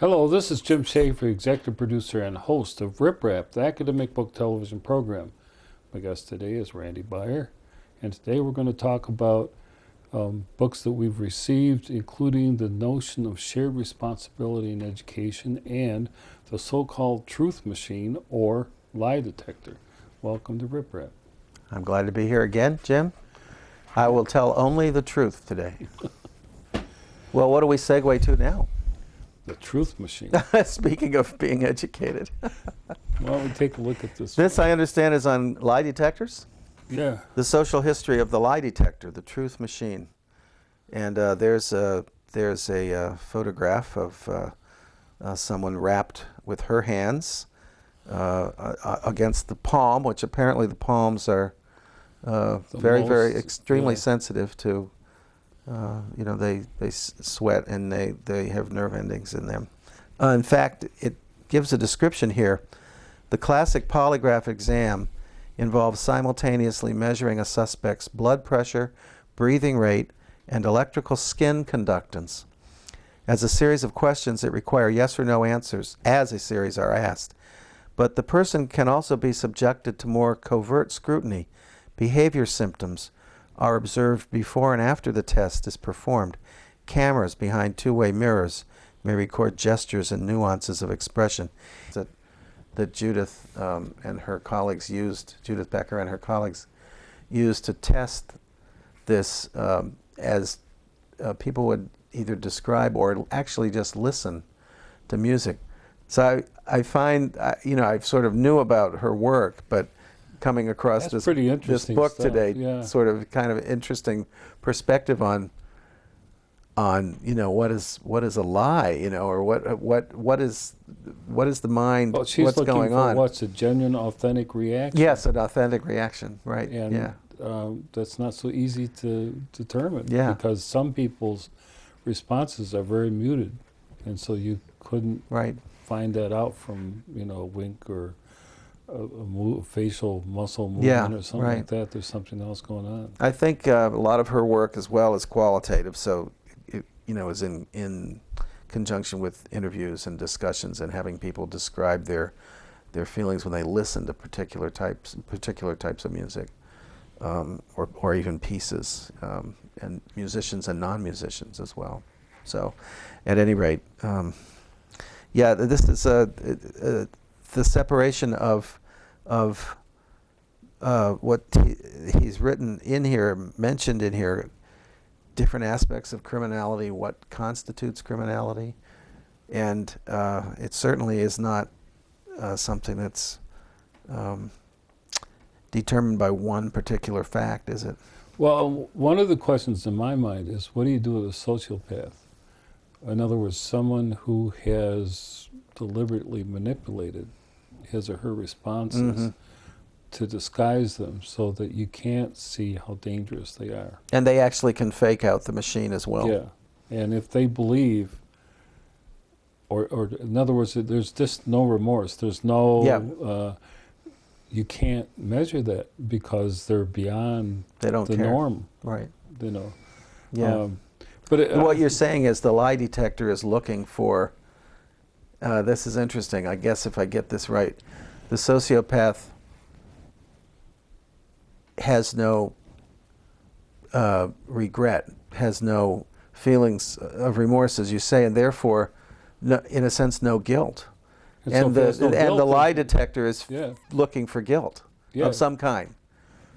Hello, this is Jim Schaefer, executive producer and host of Rip Rap, the academic book television program. My guest today is Randy Baier, and today we're going to talk about books that we've received, including The Notion of Shared Responsibility in Education and The So-Called Truth Machine, or Lie Detector. Welcome to Rip Rap. I'm glad to be here again, Jim. I will tell only the truth today. Well, what do we segue to now? The Truth Machine. Speaking of being educated. Well, we take a look at this. This, I understand, is on lie detectors? Yeah. The social history of the lie detector, the Truth Machine. And there's a photograph of someone wrapped with her hands against the palm, which apparently the palms are very extremely sensitive to, they sweat and they have nerve endings in them. In fact, it gives a description here. The classic polygraph exam involves simultaneously measuring a suspect's blood pressure, breathing rate, and electrical skin conductance. As a series of questions that require yes or no answers as a series are asked. But the person can also be subjected to more covert scrutiny. Behavior symptoms are observed before and after the test is performed. Cameras behind two-way mirrors may record gestures and nuances of expression that Judith and her colleagues used, Judith Becker and her colleagues used to test this as people would either describe or actually just listen to music. So I find, I sort of knew about her work, but coming across this book stuff today, sort of kind of interesting perspective on what is a lie, or what is the mind, well, she's what's looking going for on. What's a genuine, authentic reaction? Yes, an authentic reaction, right? And that's not so easy to determine. Yeah. Because some people's responses are very muted, and so you couldn't find that out from a wink or a facial muscle movement or something like that. There's something else going on. I think a lot of her work as well is qualitative, so it is in conjunction with interviews and discussions and having people describe their feelings when they listen to particular types of music, or even pieces, and musicians and non-musicians as well. So, at any rate, this is the separation of what he's written in here, mentioned in here, different aspects of criminality, what constitutes criminality, and it certainly is not something that's determined by one particular fact, is it? Well, one of the questions in my mind is, what do you do with a sociopath? In other words, someone who has deliberately manipulated his or her responses to disguise them so that you can't see how dangerous they are. And they actually can fake out the machine as well. Yeah, and if they believe, or in other words, there's just no remorse. There's no, you can't measure that because they're beyond the norm. Right. Yeah. But what you're saying is the lie detector is looking for, this is interesting, I guess if I get this right, the sociopath has no regret, has no feelings of remorse, as you say, and therefore, in a sense, no guilt. And the lie detector is looking for guilt of some kind.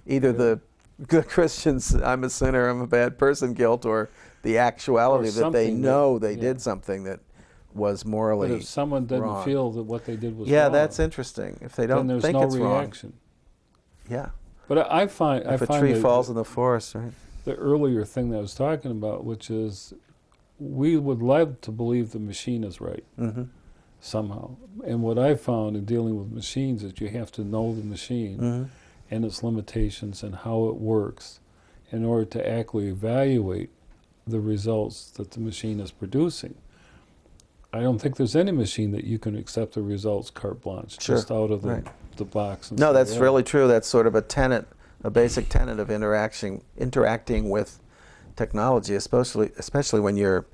Either the good Christians, I'm a sinner, I'm a bad person guilt, or the actuality that they know they did something that was morally wrong. But if someone doesn't feel that what they did was wrong, wrong, that's interesting. If they don't think it's reaction. Yeah. But I find if a tree falls in the forest, right? The earlier thing that I was talking about, which is, we would love to believe the machine is right somehow. And what I found in dealing with machines is you have to know the machine and its limitations and how it works in order to accurately evaluate the results that the machine is producing. I don't think there's any machine that you can accept the results carte blanche, just out of the box. And no, that's really true. That's sort of a tenet, a basic tenet of interacting with technology, especially when you're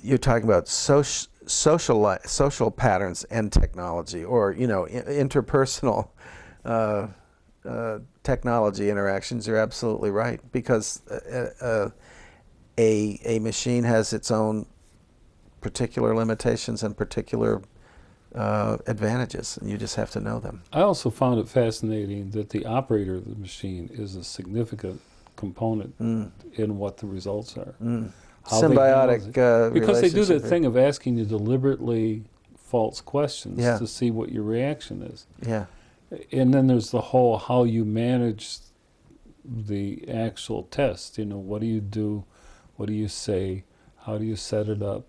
you're talking about social patterns and technology, or interpersonal technology interactions. You're absolutely right, because a machine has its own particular limitations and particular advantages, and you just have to know them. I also found it fascinating that the operator of the machine is a significant component in what the results are. How Symbiotic because they do the relationship. thing of asking you deliberately false questions Yeah. to see what your reaction is. Yeah. And then there's the whole how you manage the actual test. What do you do? What do you say? How do you set it up?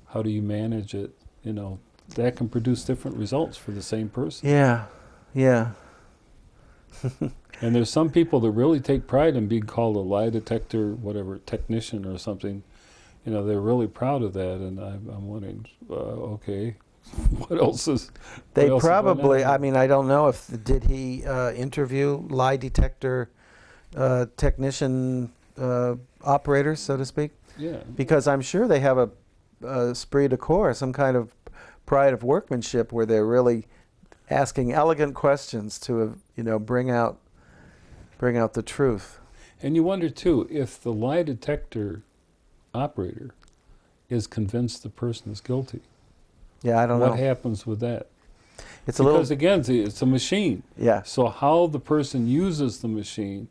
How do you manage it? That can produce different results for the same person. Yeah. Yeah. And there's some people that really take pride in being called a lie detector, whatever, technician or something. They're really proud of that, and I'm wondering, okay, what else is? They what else is going probably. on? I mean, I don't know if did he interview lie detector technician operators, so to speak. Yeah. Because I'm sure they have a esprit de corps, some kind of pride of workmanship, where they're really asking elegant questions to bring out the truth. And you wonder too if the lie detector operator is convinced the person is guilty. Yeah, I don't know. What happens with that? It's a Because little. again, it's a machine. Yeah. So how the person uses the machine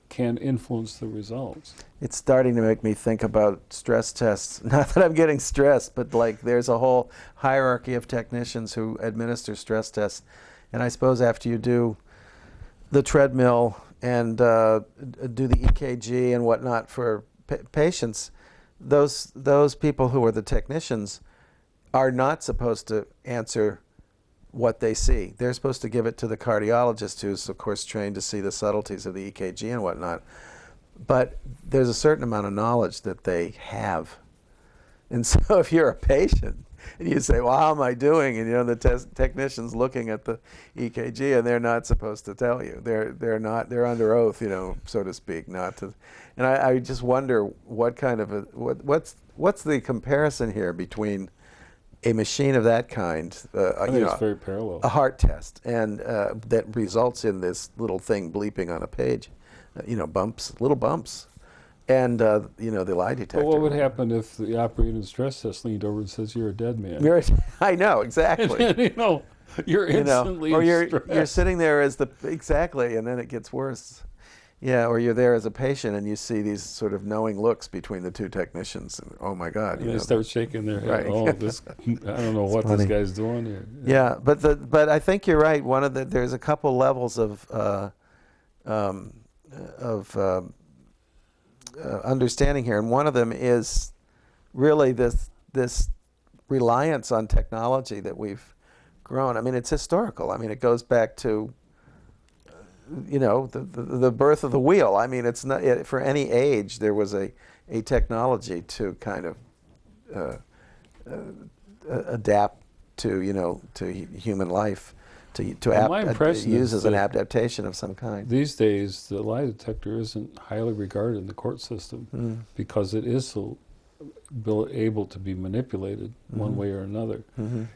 can influence the results. It's starting to make me think about stress tests. Not that I'm getting stressed, but like there's a whole hierarchy of technicians who administer stress tests. And I suppose after you do the treadmill and do the EKG and whatnot for patients, those people who are the technicians are not supposed to answer what they see. They're supposed to give it to the cardiologist, who's of course trained to see the subtleties of the EKG and whatnot. But there's a certain amount of knowledge that they have. And so if you're a patient and you say, well, how am I doing? And the technician's looking at the EKG, and they're not supposed to tell you. They're under oath, so to speak, not to. And I just wonder what kind of what's the comparison here between a machine of that kind, I think it's very parallel. a heart test, and that results in this little thing bleeping on a page, little bumps, and the lie detector. But what would happen if the operator in the stress test leaned over and says, "You're a dead man"? I know exactly. And then, you're instantly or in you're stress. sitting there as exactly, and then it gets worse. Yeah, or you're there as a patient and you see these sort of knowing looks between the two technicians. And, oh my God! And they start shaking their head. Right. Oh, I don't know what funny. this guy's doing here. Yeah, but I think you're right. There's a couple levels of understanding here, and one of them is really this reliance on technology that we've grown. I mean, it's historical. I mean, it goes back to the birth of the wheel. I mean, it's not for any age there was a technology to kind of adapt to human life, to use as an adaptation of some kind. These days, the lie detector isn't highly regarded in the court system because it is so able to be manipulated one way or another.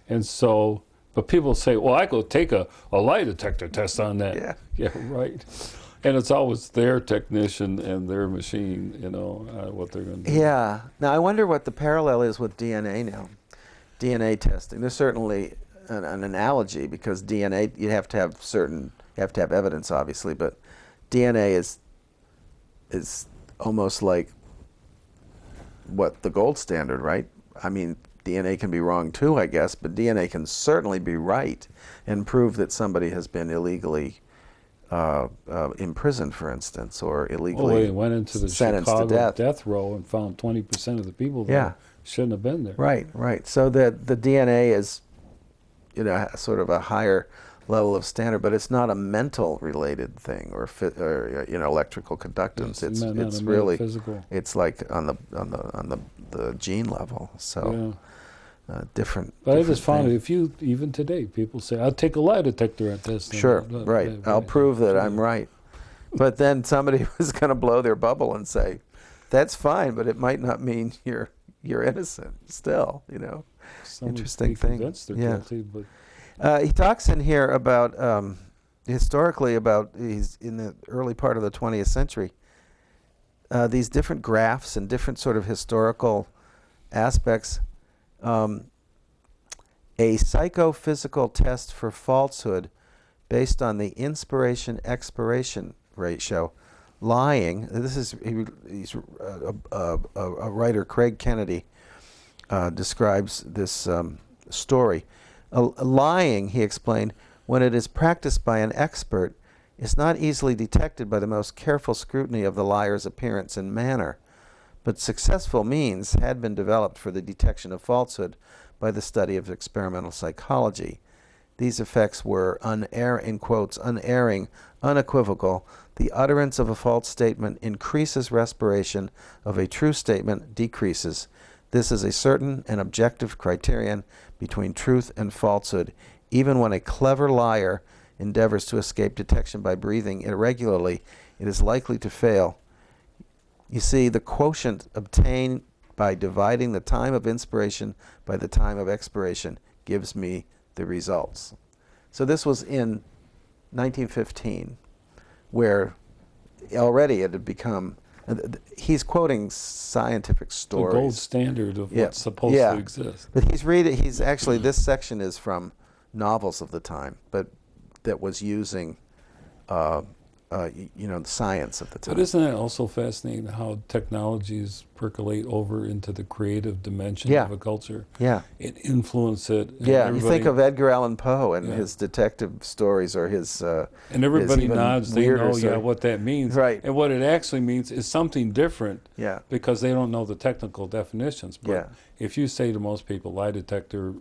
And so, but people say, well, I go take a lie detector test on that. Yeah, right. And it's always their technician and their machine, what they're going to do. Yeah. Now, I wonder what the parallel is with DNA now. DNA testing. There's certainly an analogy, because DNA, you have to have evidence, obviously, but DNA is almost like what the gold standard, right? I mean, DNA can be wrong too, I guess, but DNA can certainly be right and prove that somebody has been illegally imprisoned, for instance, or illegally they went into the sentenced to Chicago death. death row and found 20% of the people there shouldn't have been there. Right. So the DNA is, sort of a higher level of standard, but it's not a mental related thing or electrical conductance. It's really physical. It's like on the gene level. So different. But different I just found thing. it, even today, people say, I'll take a lie detector at this. Sure, right. I'll prove that I'm right. But then somebody was going to blow their bubble and say, that's fine, but it might not mean you're you're innocent still, you know. Someone Interesting be thing. convinced they're Yeah. guilty, but He talks in here about historically about he's in the early part of the 20th century. These different graphs and different sort of historical aspects. A psychophysical test for falsehood based on the inspiration-expiration ratio. Lying, this is, he's a writer, Craig Kennedy, describes this story. Lying, he explained, when it is practiced by an expert, is not easily detected by the most careful scrutiny of the liar's appearance and manner, but successful means had been developed for the detection of falsehood by the study of experimental psychology. These effects were in quotes, unerring, unequivocal. The utterance of a false statement increases respiration, of a true statement decreases. This is a certain and objective criterion between truth and falsehood. Even when a clever liar endeavors to escape detection by breathing irregularly, it is likely to fail. You see, the quotient obtained by dividing the time of inspiration by the time of expiration gives me the results. So this was in 1915, where already it had become, he's quoting scientific stories. the gold standard of what's supposed to exist. But he's actually, this section is from novels of the time, but that was using the science of the time. But isn't it also fascinating how technologies percolate over into the creative dimension of a culture? Yeah. It influences it. Yeah, you think of Edgar Allan Poe and his detective stories, or his and everybody nods, they know what that means. Right. And what it actually means is something different. Yeah. Because they don't know the technical definitions. But Yeah. if you say to most people lie detector,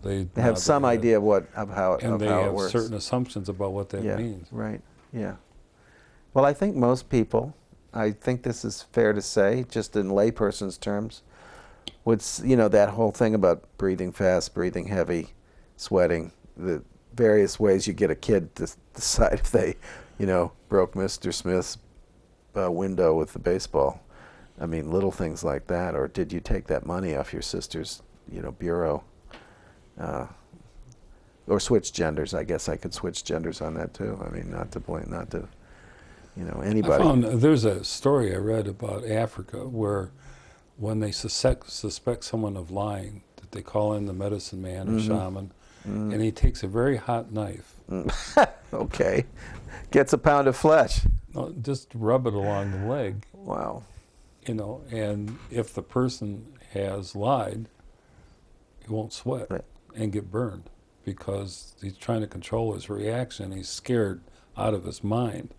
they have some idea of how it and they have works. certain assumptions about what that means. Right. Yeah. Well, I think most people, I think this is fair to say, just in layperson's terms, would, that whole thing about breathing fast, breathing heavy, sweating, the various ways you get a kid to decide if they, broke Mr. Smith's window with the baseball. I mean, little things like that. Or did you take that money off your sister's, bureau? Or switch genders. I guess I could switch genders on that too. I mean, not to anybody. I found there's a story I read about Africa where when they suspect someone of lying, that they call in the medicine man or shaman, and he takes a very hot knife. Okay. Gets a pound of flesh. Just rub it along the leg. Wow. And if the person has lied, he won't sweat and get burned because he's trying to control his reaction. He's scared out of his mind.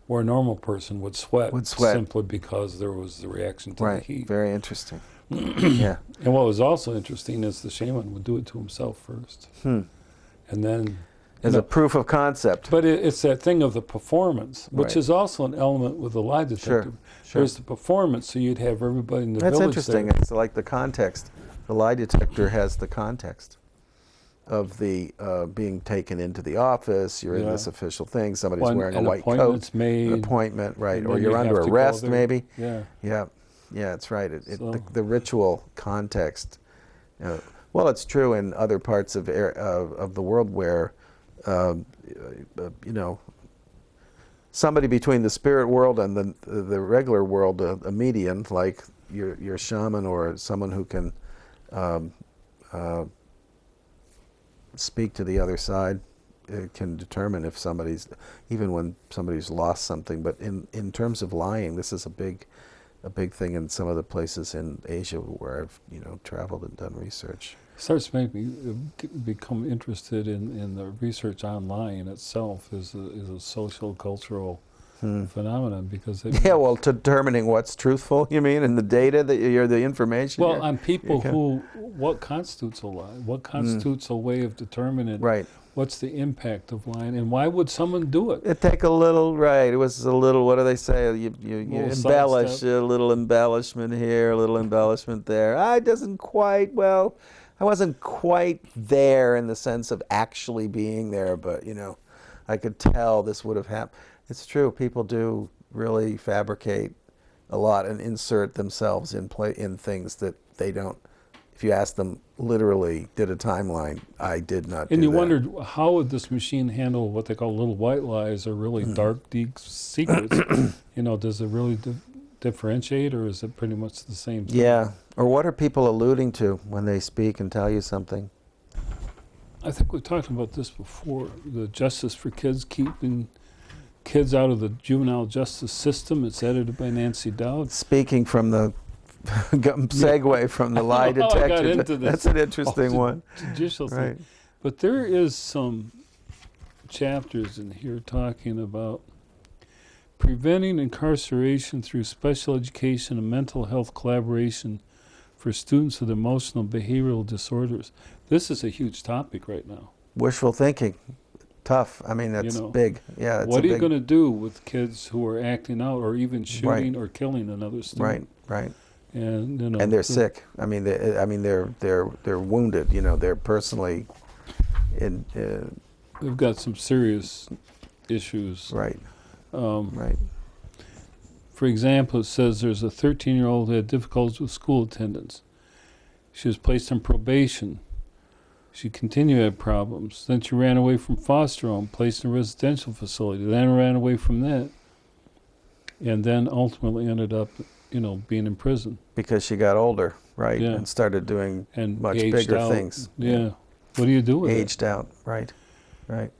Where a normal person would sweat simply because there was the reaction to the heat. Very interesting. Yeah. And what was also interesting is the shaman would do it to himself first. And then... As a proof of concept. But it's that thing of the performance, which is also an element with the lie detector. Sure. There's the performance, so you'd have everybody in the village. That's interesting. There. It's like the context. The lie detector has the context of the being taken into the office. You're in this official thing. Somebody's wearing a white coat. Made, an appointment, right? Or you're under arrest, maybe. Yeah. Yeah. Yeah, that's right. The ritual context. Well, it's true in other parts of the world where, somebody between the spirit world and the regular world, a median, like your shaman or someone who can speak to the other side, can determine if even when somebody's lost something. But in terms of lying, this is a big thing in some of the places in Asia where I've traveled and done research. It starts to make me become interested in the research on lying itself is a social cultural phenomenon because determining what's truthful, you mean, and the data that the information. Well, on people what constitutes a lie? What constitutes a way of determining what's the impact of lying, and why would someone do it? It take a little, It was a little. What do they say? You embellish a little embellishment here, a little embellishment there. I wasn't quite there in the sense of actually being there, but I could tell this would have happened. It's true. People do really fabricate a lot and insert themselves in things that they don't. If you ask them literally, did a timeline, I did not do that. And you wondered, how would this machine handle what they call little white lies or really dark, deep secrets? Does it really differentiate, or is it pretty much the same thing? Yeah. Or what are people alluding to when they speak and tell you something? I think we've talked about this before. The Justice for Kids, keeping kids out of the juvenile justice system. It's edited by Nancy Dowd. Speaking from the segue from the lie detector. I got into this. That's an interesting one. Judicial Right. thing. But there is some chapters in here talking about preventing incarceration through special education and mental health collaboration for students with emotional behavioral disorders. This is a huge topic right now. Wishful thinking. Tough. I mean, that's big. Yeah. What are you going to do with kids who are acting out or even shooting or killing another student? Right. And and they're sick. I mean, they're wounded. They're personally in. They've got some serious issues. Right. Right. For example, it says there's a 13-year-old who had difficulties with school attendance. She was placed on probation. She continued to have problems. Then she ran away from foster home, placed in a residential facility. Then ran away from that, and then ultimately ended up, being in prison. Because she got older, right? Yeah. And started doing and much bigger out. things. Yeah. What do you do with it? Aged out, right.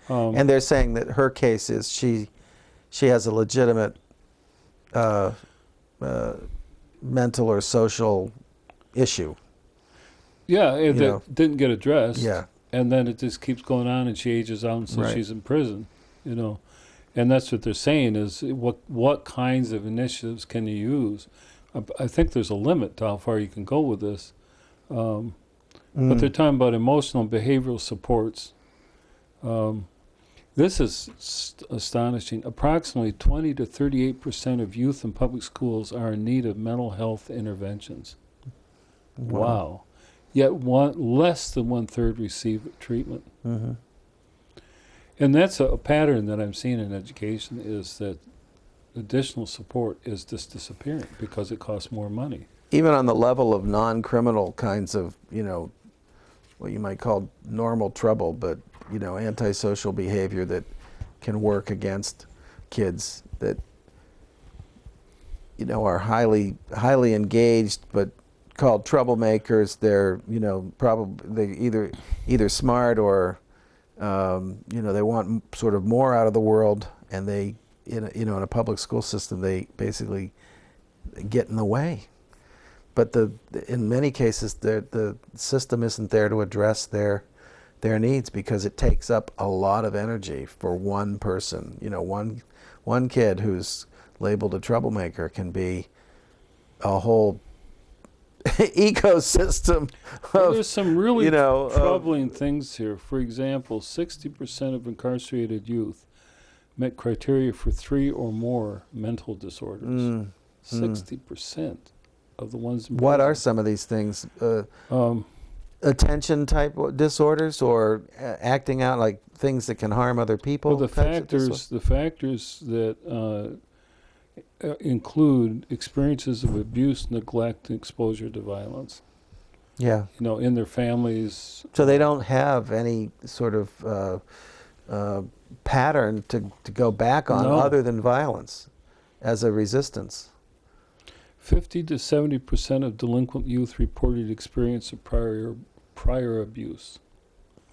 And they're saying that her case is she has a legitimate mental or social issue. Yeah, that didn't get addressed. Yeah. And then it just keeps going on, and she ages out, and so she's in prison, And that's what they're saying is what kinds of initiatives can you use? I think there's a limit to how far you can go with this. But they're talking about emotional and behavioral supports. This is astonishing. Approximately 20 to 38% of youth in public schools are in need of mental health interventions. Wow. Yet less than 1/3 receive treatment. Mm-hmm. And that's a pattern that I'm seeing in education, is that additional support is just disappearing because it costs more money. Even on the level of non-criminal kinds of, what you might call normal trouble, but, antisocial behavior that can work against kids that, are highly engaged, but called troublemakers. They're, probably they either smart or, they want sort of more out of the world, and they, in a public school system, they basically get in the way. But in many cases, the system isn't there to address their needs, because it takes up a lot of energy for one person. One kid who's labeled a troublemaker can be a whole ecosystem. There's some really troubling things here. For example, 60% of incarcerated youth met criteria for 3 or more mental disorders. 60% of the ones in prison. What are some of these things? Attention type disorders, or acting out, like things that can harm other people? Well, the factors that include experiences of abuse, neglect, and exposure to violence. Yeah. In their families. So they don't have any sort of pattern to go back on other than violence as a resistance. 50 to 70% of delinquent youth reported experience of prior abuse.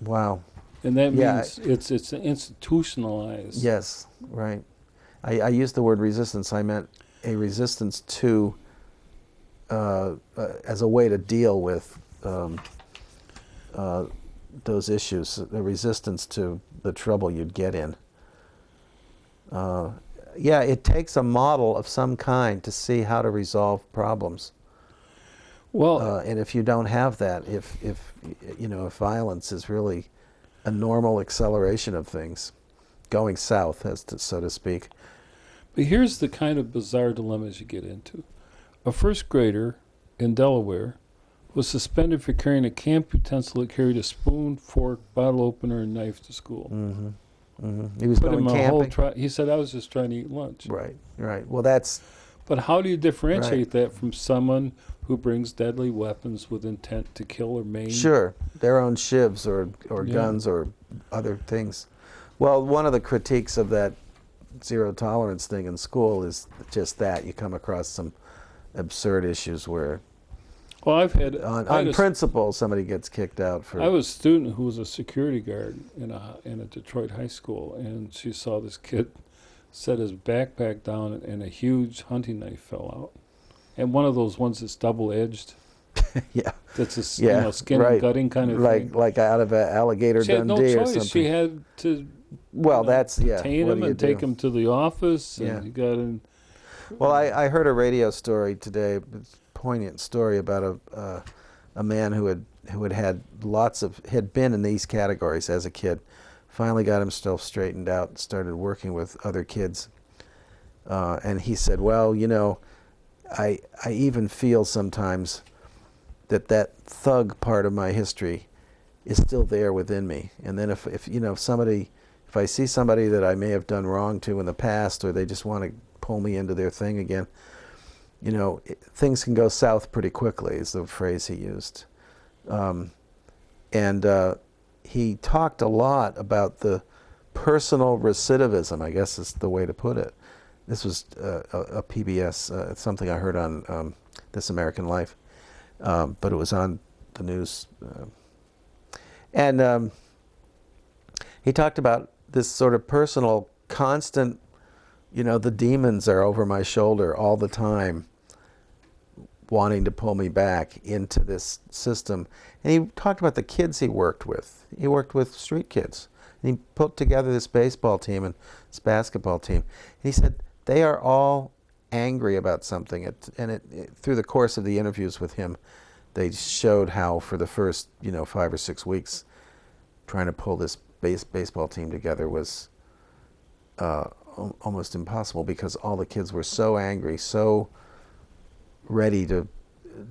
Wow. And that means it's institutionalized. Yes, right. I used the word resistance. I meant a resistance to, as a way to deal with those issues, a resistance to the trouble you'd get in. It takes a model of some kind to see how to resolve problems. Well, and if you don't have that, if violence is really a normal acceleration of things, going south, so to speak. But here's the kind of bizarre dilemmas you get into. A first grader in Delaware was suspended for carrying a camp utensil that carried a spoon, fork, bottle opener, and knife to school. Mm-hmm. Mm-hmm. He was going camping. He said, I was just trying to eat lunch. Right. Well, that's But how do you differentiate Right. that from someone who brings deadly weapons with intent to kill or maim? Sure, their own shivs or Yeah. guns or other things. Well, one of the critiques of that zero tolerance thing in school is just that. You come across some absurd issues where Well, I had on a, principle somebody gets kicked out for... I was a student who was a security guard in a Detroit high school, and she saw this kid set his backpack down, and a huge hunting knife fell out, and one of those ones that's double-edged. Yeah. That's a Yeah, skin right. and gutting kind of thing. Like out of an Alligator She had no Dundee or choice. something. She had to Well, that's, yeah, detain what him do you and do? take him to the office, and Yeah. he got in. Well, I heard a radio story today, a poignant story about a man who had been in these categories as a kid, finally got himself straightened out, started working with other kids, and he said, well, you know, I even feel sometimes that thug part of my history is still there within me, and then if I see somebody that I may have done wrong to in the past, or they just want to pull me into their thing again, you know, things can go south pretty quickly, is the phrase he used. He talked a lot about the personal recidivism, I guess is the way to put it. This was a PBS, something I heard on This American Life, but it was on the news. He talked about this sort of personal, constant, you know, the demons are over my shoulder all the time, wanting to pull me back into this system. And he talked about the kids he worked with. He worked with street kids. And he put together this baseball team and this basketball team. And he said they are all angry about something. Through the course of the interviews with him, they showed how for the first, 5 or 6 weeks, trying to pull this baseball team together was almost impossible, because all the kids were so angry, so ready to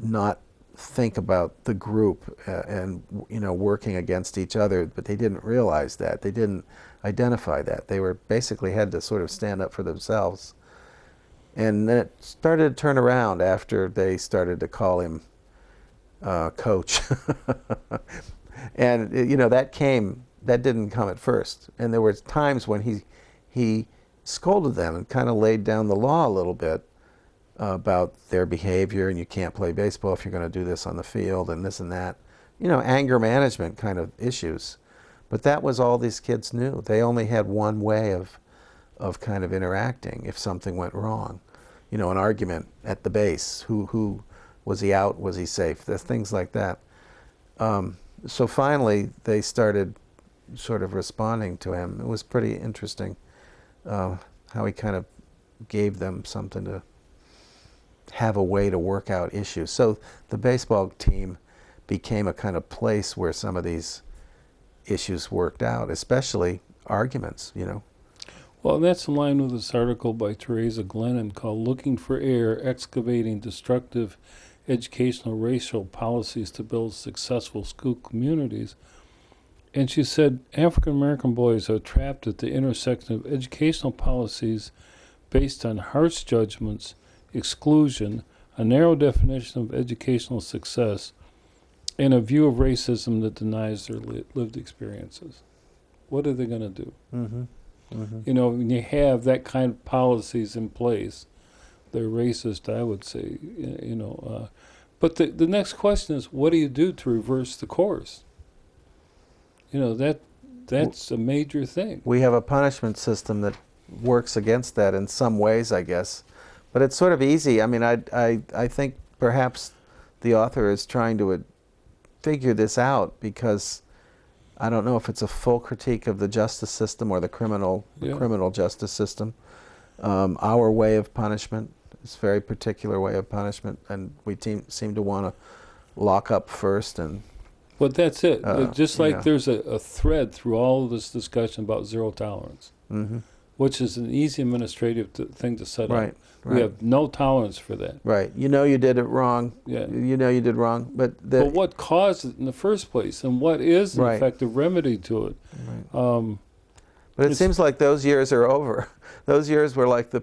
not think about the group and working against each other, but they didn't realize that. They didn't identify that. They were basically had to sort of stand up for themselves. And then it started to turn around after they started to call him coach. And that didn't come at first. And there were times when he scolded them and kind of laid down the law a little bit about their behavior, and you can't play baseball if you're going to do this on the field, and this and that. Anger management kind of issues. But that was all these kids knew. They only had one way of kind of interacting if something went wrong. An argument at the base. Who was he out? Was he safe? There's things like that. So finally, they started sort of responding to him. It was pretty interesting how he kind of gave them something to have a way to work out issues. So the baseball team became a kind of place where some of these issues worked out, especially arguments, Well, that's in line with this article by Teresa Glennon called Looking for Air, Excavating Destructive Educational Racial Policies to Build Successful School Communities. And she said African American boys are trapped at the intersection of educational policies based on harsh judgments, exclusion, a narrow definition of educational success, and a view of racism that denies their lived experiences. What are they going to do? Mm-hmm. Mm-hmm. When you have that kind of policies in place, they're racist, I would say. But the next question is, what do you do to reverse the course? That's a major thing. We have a punishment system that works against that in some ways, I guess. But it's sort of easy. I mean, I think perhaps the author is trying to figure this out, because I don't know if it's a full critique of the justice system or the criminal justice system. Our way of punishment is a very particular way of punishment, and we seem to want to lock up first. But that's it. Just like yeah. there's a thread through all of this discussion about zero tolerance, Mm-hmm. which is an easy administrative thing to set Right. up. We have no tolerance for that. Right. You did it wrong. Yeah. You did wrong. But what caused it in the first place, and what is an Right. effective remedy to it? Right. But it seems like those years are over. Those years were like the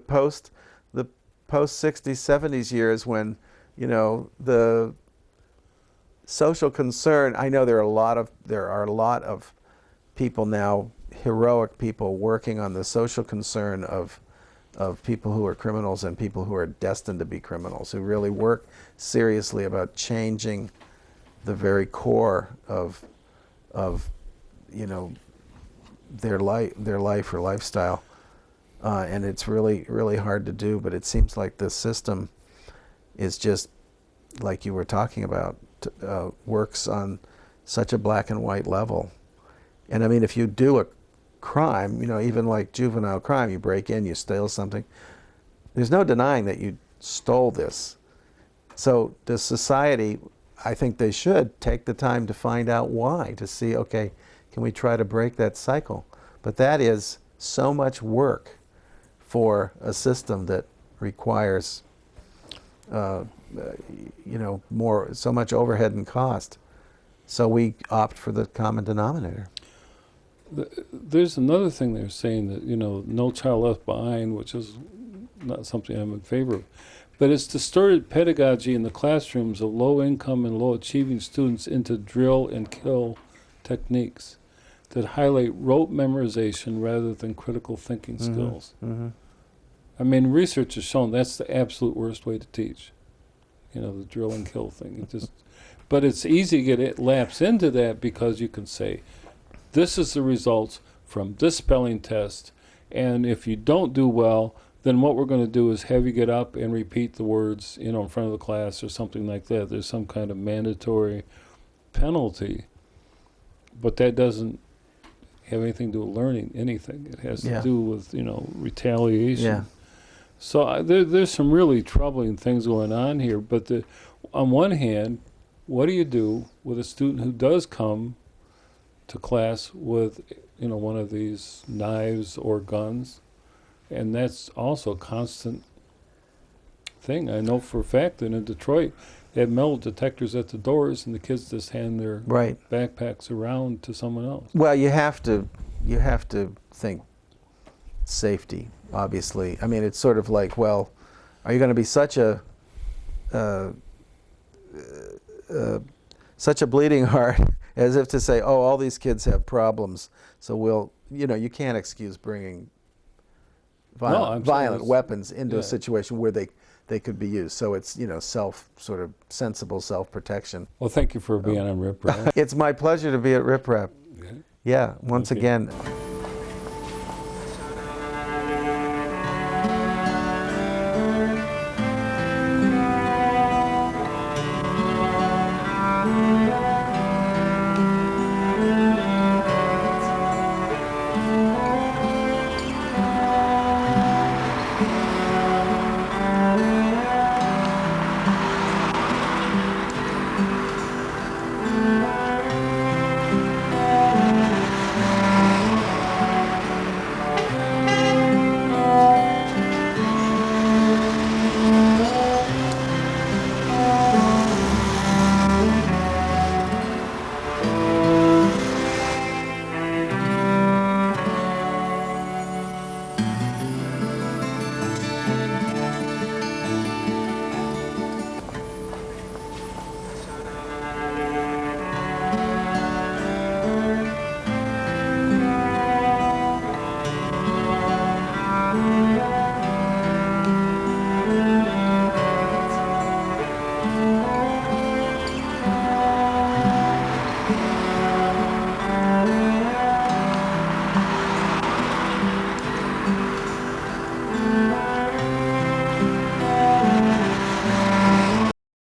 post-60s, 70s years when, you know, the social concern, I know there are a lot of people now, heroic people, working on the social concern of people who are criminals and people who are destined to be criminals, who really work seriously about changing the very core of you know, their life or lifestyle. And it's really, really hard to do, but it seems like the system is just, like you were talking about, works on such a black and white level. And I mean, if you do a crime, you know, even like juvenile crime, you break in, you steal something, there's no denying that you stole this. So does society, I think they should take the time to find out why, to see, okay, can we try to break that cycle? But that is so much work for a system that requires you know, so much overhead and cost. So we opt for the common denominator. There's another thing they're saying, that, you know, no child left behind, which is not something I'm in favor of. But it's distorted pedagogy in the classrooms of low-income and low-achieving students into drill and kill techniques that highlight rote memorization rather than critical thinking skills. I mean, research has shown that's the absolute worst way to teach. You know, the drill and kill thing. It just, but it's easy to get it lapse into that, because you can say, this is the results from this spelling test, and if you don't do well, then what we're going to do is have you get up and repeat the words, you know, in front of the class or something like that. There's some kind of mandatory penalty, but that doesn't have anything to do with learning anything. It has to do with, you know, retaliation. Yeah. So there's some really troubling things going on here. But on one hand, what do you do with a student who does come to class with, you know, one of these knives or guns? And that's also a constant thing. I know for a fact that in Detroit, they have metal detectors at the doors, and the kids just hand their backpacks around to someone else. Well, you have to think safety, obviously. I mean, it's sort of like, well, are you going to be such a bleeding heart, as if to say, oh, all these kids have problems, so we'll, you know, you can't excuse bringing violent weapons into a situation where they could be used. So it's, you know, sort of sensible self-protection. Well, thank you for being on Rip Rap. It's my pleasure to be at Rip Rap. Yeah, once again.